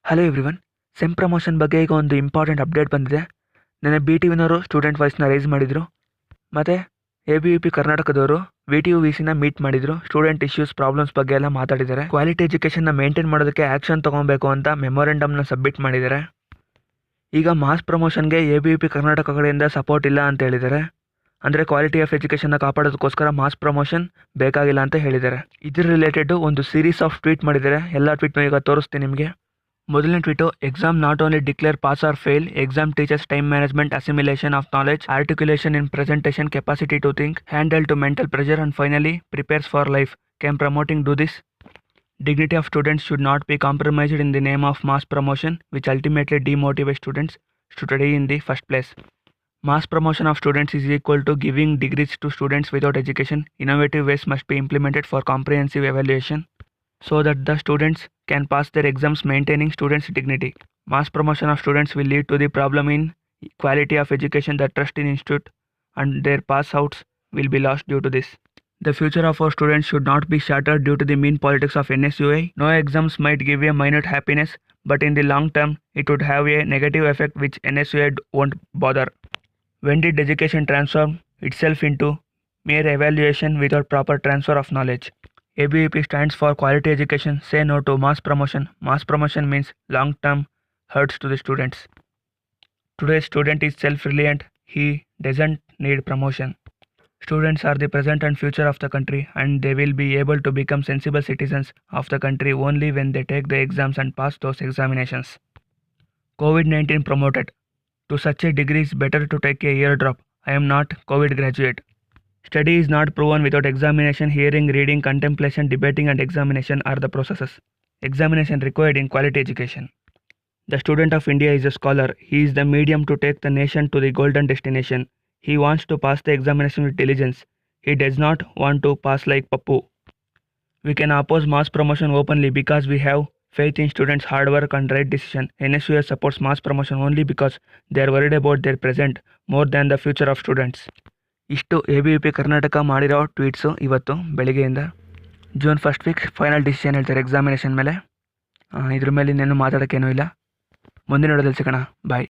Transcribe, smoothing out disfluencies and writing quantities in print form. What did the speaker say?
Hello everyone. Sem promotion ಬಗ್ಗೆ ಈಗ ಒಂದು ಇಂಪಾರ್ಟೆಂಟ್ ಅಪ್ಡೇಟ್ ಬಂದಿದೆ. ನೆನ್ನೆ BTUನವರು ಸ್ಟೂಡೆಂಟ್ ವಾಯ್ಸ್ನ ರೈಸ್ ಮಾಡಿದರು ಮತ್ತು ABVP ಕರ್ನಾಟಕದವರು VTU-VCನ ಮೀಟ್ ಮಾಡಿದರು. ಸ್ಟೂಡೆಂಟ್ ಇಶ್ಯೂಸ್ ಪ್ರಾಬ್ಲಮ್ಸ್ ಬಗ್ಗೆ ಎಲ್ಲ ಮಾತಾಡಿದ್ದಾರೆ. ಕ್ವಾಲಿಟಿ ಎಜುಕೇಷನ್ನ ಮೇಂಟೈನ್ ಮಾಡೋದಕ್ಕೆ ಆ್ಯಕ್ಷನ್ ತೊಗೊಬೇಕು ಅಂತ ಮೆಮೊರೆಂಡಮ್ನ ಸಬ್ಮಿಟ್ ಮಾಡಿದ್ದಾರೆ. ಈಗ ಮಾಸ್ ಪ್ರಮೋಷನ್ಗೆ ABVP ಕರ್ನಾಟಕ ಕಡೆಯಿಂದ ಸಪೋರ್ಟ್ ಇಲ್ಲ ಅಂತ ಹೇಳಿದ್ದಾರೆ. ಅಂದರೆ ಕ್ವಾಲಿಟಿ ಆಫ್ ಎಜುಕೇಷನ್ನ ಕಾಪಾಡೋದಕ್ಕೋಸ್ಕರ ಮಾಸ್ ಪ್ರಮೋಷನ್ ಬೇಕಾಗಿಲ್ಲ ಅಂತ ಹೇಳಿದ್ದಾರೆ. ಇದ್ರ ರಿಲೇಟೆಡ್ ಒಂದು ಸೀರೀಸ್ ಆಫ್ ಟ್ವೀಟ್ ಮಾಡಿದ್ದಾರೆ. ಎಲ್ಲ ಟ್ವೀಟ್ನ ಈಗ ತೋರಿಸ್ತೀನಿ ನಿಮಗೆ. ಮೊದಲನೇ tweet: exam not only declare pass or fail, exam teachers time management, assimilation of knowledge, articulation in presentation, capacity to think, handle to mental pressure, and finally prepares for life. Can promoting do this? Dignity of students should not be compromised in the name of mass promotion, which ultimately demotivates students to study in the first place. Mass promotion of students is equal to giving degrees to students without education. Innovative ways must be implemented for comprehensive evaluation so that the students can pass their exams maintaining students' dignity. Mass promotion of students will lead to the problem in quality of education. The trust in institute and their pass outs will be lost due to this. The future of our students should not be shattered due to the mean politics of NSUI. No exams might give a minute happiness, but in the long term, it would have a negative effect which NSUI won't bother. When did education transform itself into mere evaluation without proper transfer of knowledge? ABVP stands for Quality Education. Say no to mass promotion. Mass promotion means long-term hurts to the students. Today's student is self-reliant. He doesn't need promotion. Students are the present and future of the country, and they will be able to become sensible citizens of the country only when they take the exams and pass those examinations. COVID-19 promoted. To such a degree is better to take a eardrop. I am not COVID graduate. Study is not proven without examination. Hearing, reading, contemplation, debating and examination are the processes. Examination required in quality education. The student of India is a scholar. He is the medium to take the nation to the golden destination. He wants to pass the examination with diligence. He does not want to pass like Pappu. We can oppose mass promotion openly because we have faith in students' hard work and right decision. NSUS supports mass promotion only because they are worried about their present more than the future of students. ಇಷ್ಟು ABVP Karnataka ಮಾಡಿರೋ tweets ಇವತ್ತು ಬೆಳಿಗ್ಗೆಯಿಂದ. June 1st week final decision ಹೇಳ್ತಾರೆ examination ಮೇಲೆ. ಇದ್ರ ಮೇಲೆ ಇನ್ನೇನು ಮಾತಾಡೋಕ್ಕೇನೂ ಇಲ್ಲ. ಮುಂದಿನ ವಿಡಿಯೋದಲ್ಲಿ ಸಿಗೋಣ. ಬಾಯ್.